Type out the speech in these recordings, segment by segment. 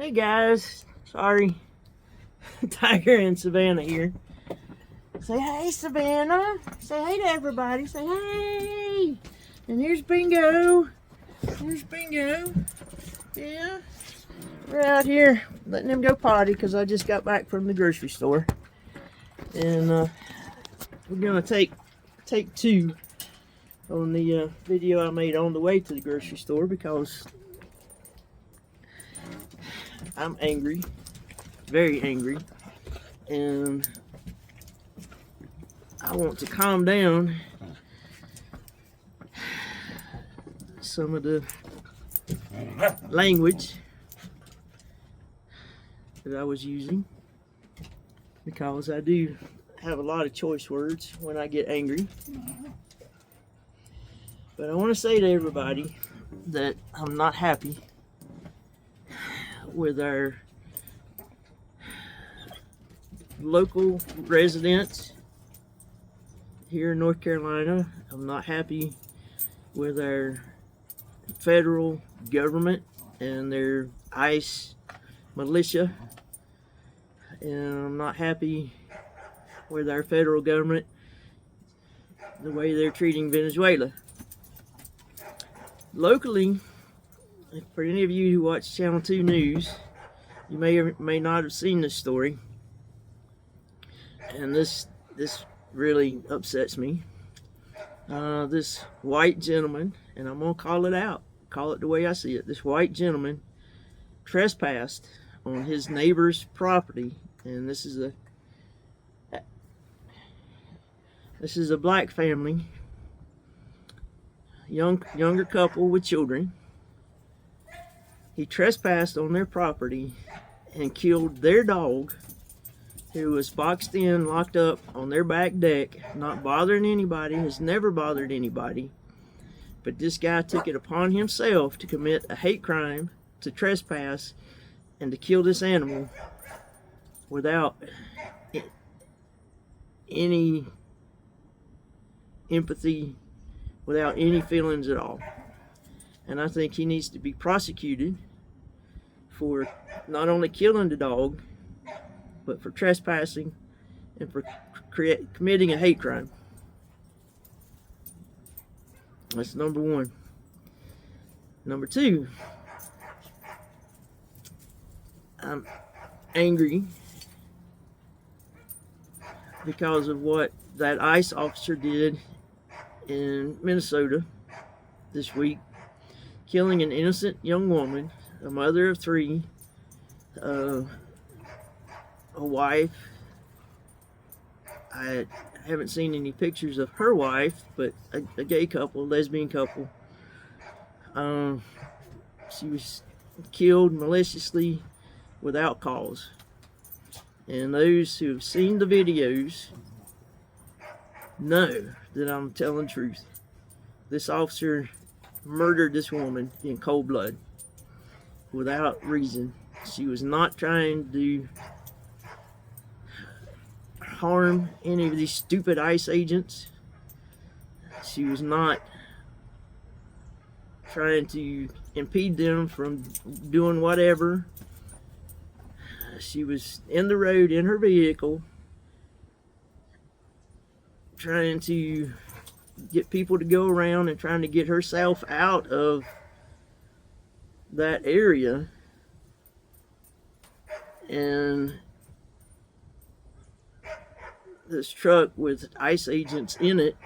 Hey guys, sorry, Tiger and Savannah here. Say hey, Savannah. Say hey to everybody. Say hey. And here's Bingo. Here's Bingo. Yeah. We're out here letting him go potty because I just got back from the grocery store. And we're gonna take two on the video I made on the way to the grocery store because I'm angry, very angry, and I want to calm down some of the language that I was using because I do have a lot of choice words when I get angry. But I want to say to everybody that I'm not happy with our local residents here in North Carolina. I'm not happy with our federal government and their ICE militia. And I'm not happy with our federal government, the way they're treating Venezuela. Locally, for any of you who watch Channel 2 News, you may or may not have seen this story. And this really upsets me. This white gentleman, and I'm gonna call it out, call it the way I see it. This white gentleman trespassed on his neighbor's property, and this is a black family, younger couple with children. He trespassed on their property and killed their dog, who was boxed in, locked up on their back deck, not bothering anybody, has never bothered anybody. But this guy took it upon himself to commit a hate crime, to trespass, and to kill this animal without any empathy, without any feelings at all. And I think he needs to be prosecuted for not only killing the dog, but for trespassing and for committing a hate crime. That's number one. Number two, I'm angry because of what that ICE officer did in Minnesota this week, killing an innocent young woman, a mother of three, a wife. I haven't seen any pictures of her wife, but a gay couple, lesbian couple. She was killed maliciously without cause. And those who have seen the videos know that I'm telling the truth. This officer murdered this woman in cold blood without reason. She was not trying to harm any of these stupid ICE agents. She was not trying to impede them from doing whatever. She was in the road in her vehicle trying to get people to go around and trying to get herself out of that area. And this truck with ICE agents in it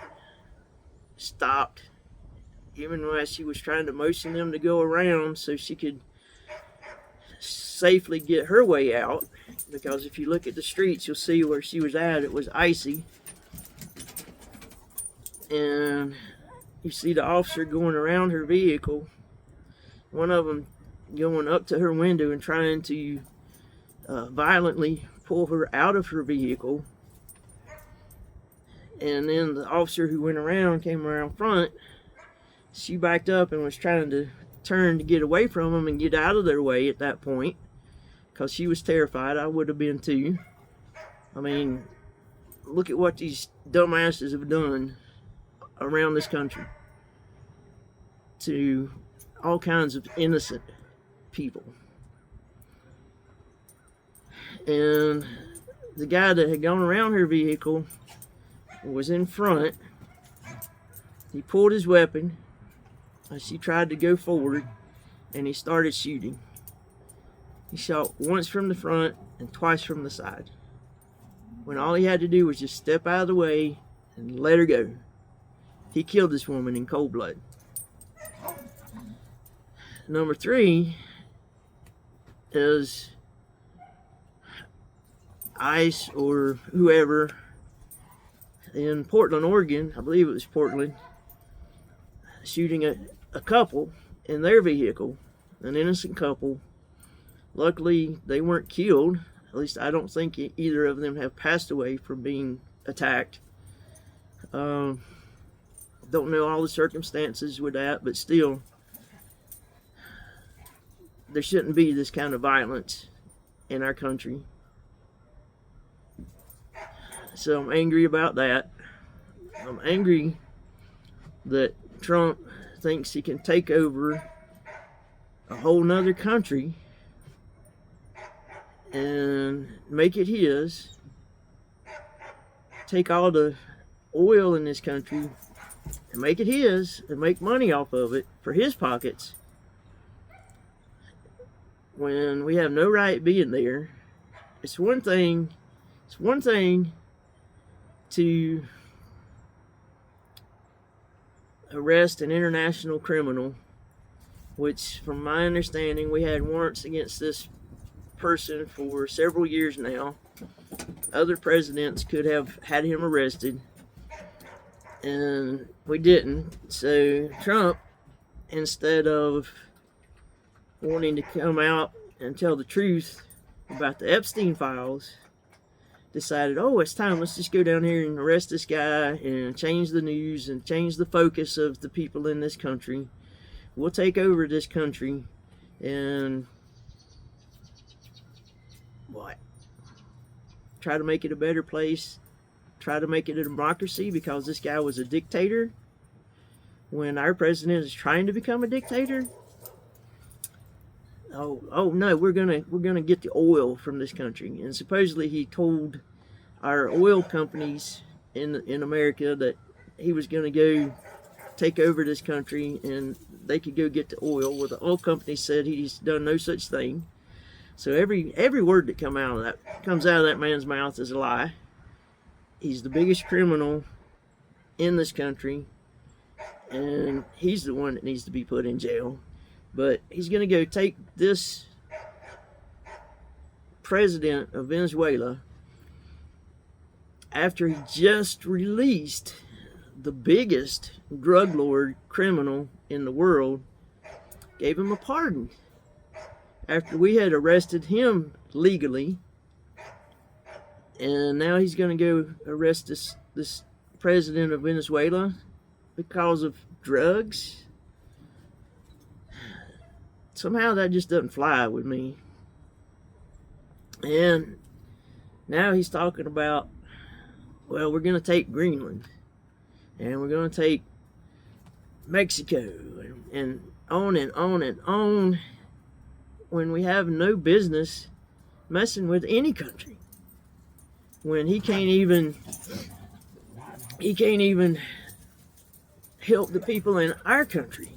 stopped even while she was trying to motion them to go around so she could safely get her way out. Because if you look at the streets, you'll see where she was at, it was icy. And you see the officer going around her vehicle, one of them going up to her window and trying to violently pull her out of her vehicle. And then the officer who went around came around front. She backed up and was trying to turn to get away from them and get out of their way at that point, because she was terrified. I would have been too. I mean, look at what these dumbasses have done around this country to all kinds of innocent people. and the guy that had gone around her vehicle was in front. He pulled his weapon as she tried to go forward, and he started shooting. He shot once from the front and twice from the side, when all he had to do was just step out of the way and let her go. He killed this woman in cold blood. Number 3 is ICE or whoever in Portland, Oregon, I believe it was Portland, shooting a couple in their vehicle, an innocent couple. Luckily, they weren't killed. At least I don't think either of them have passed away from being attacked. Don't know all the circumstances with that, but still, there shouldn't be this kind of violence in our country. So I'm angry about that. I'm angry that Trump thinks he can take over a whole nother country and make it his, take all the oil in this country and make it his and make money off of it for his pockets, when we have no right being there. It's one thing to arrest an international criminal, which from my understanding we had warrants against this person for several years now. Other presidents could have had him arrested, and we didn't. So Trump, instead of wanting to come out and tell the truth about the Epstein files, decided, oh, it's time, let's just go down here and arrest this guy and change the news and change the focus of the people in this country. We'll take over this country and what? Try to make it a better place, try to make it a democracy, because this guy was a dictator when our president is trying to become a dictator. Oh no, we're gonna get the oil from this country. And supposedly he told our oil companies in America that he was gonna go take over this country and they could go get the oil. Well, the oil company said he's done no such thing. So every word that comes out of that man's mouth is a lie. He's the biggest criminal in this country, and he's the one that needs to be put in jail. But he's going to go take this president of Venezuela, after he just released the biggest drug lord criminal in the world, gave him a pardon after we had arrested him legally, and now he's going to go arrest this president of Venezuela because of drugs. Somehow that just doesn't fly with me. And now he's talking about, well, we're going to take Greenland and we're going to take Mexico and on and on and on, when we have no business messing with any country, when he can't even help the people in our country.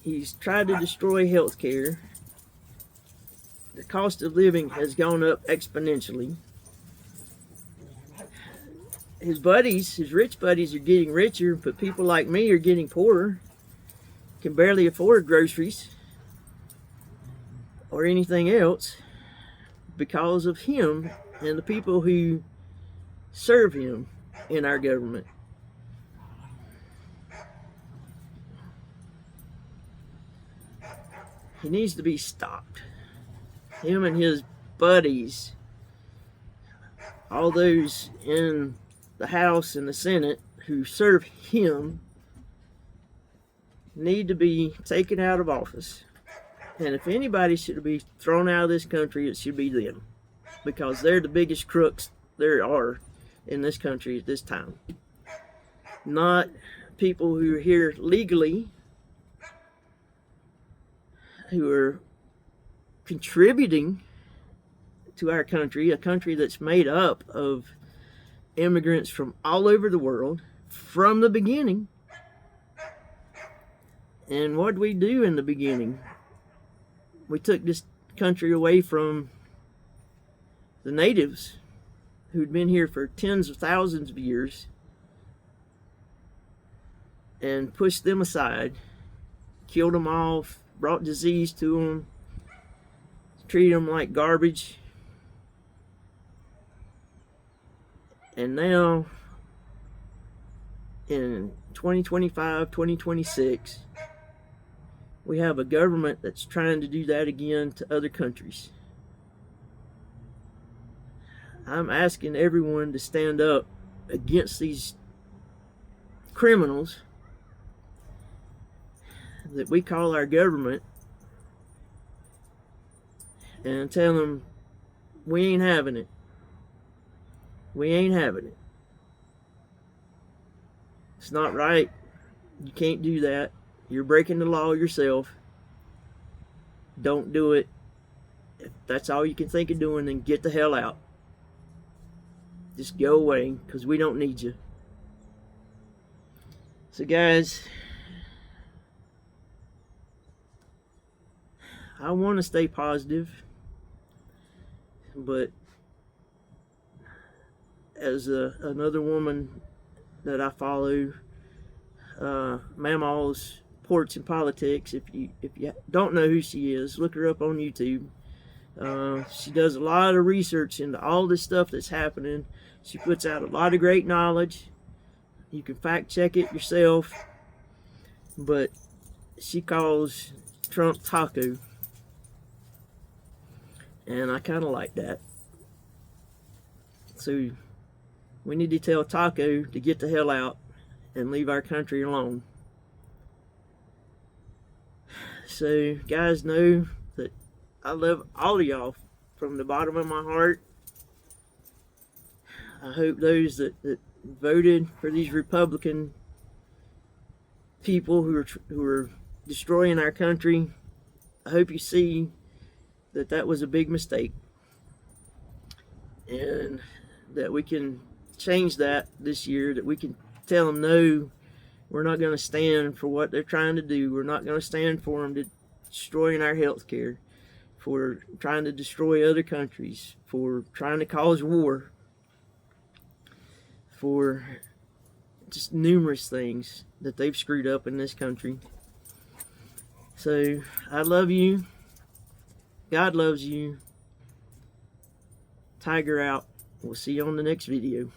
He's tried to destroy health care. The cost of living has gone up exponentially. His rich buddies are getting richer, but people like me are getting poorer, can barely afford groceries or anything else because of him and the people who serve him in our government. He needs to be stopped. Him and his buddies, all those in the House and the Senate who serve him, need to be taken out of office. And if anybody should be thrown out of this country, it should be them, because they're the biggest crooks there are in this country at this time. Not people who are here legally, who are contributing to our country, a country that's made up of immigrants from all over the world from the beginning. And what did we do in the beginning? We took this country away from the natives who'd been here for tens of thousands of years and pushed them aside, killed them off, brought disease to them, treated them like garbage. And now in 2025, 2026, we have a government that's trying to do that again to other countries. I'm asking everyone to stand up against these criminals that we call our government and tell them we ain't having it. We ain't having it. It's not right. You can't do that. You're breaking the law yourself. Don't do it. If that's all you can think of doing, then get the hell out. Just go away, because we don't need you. So guys, I want to stay positive, but as another woman that I follow, Mama's Ports and Politics, if you don't know who she is, look her up on YouTube. She does a lot of research into all this stuff that's happening. She puts out a lot of great knowledge. You can fact check it yourself, but she calls Trump Taco, and I kind of like that. So we need to tell Taco to get the hell out and leave our country alone. So guys, know that I love all of y'all from the bottom of my heart. I hope those that voted for these Republican people who are destroying our country, I hope you see that that was a big mistake, and that we can change that this year, that we can tell them no, we're not going to stand for what they're trying to do. We're not going to stand for them destroying our health care, for trying to destroy other countries, for trying to cause war, for just numerous things that they've screwed up in this country. So I love you. God loves you. Tiger out. We'll see you on the next video.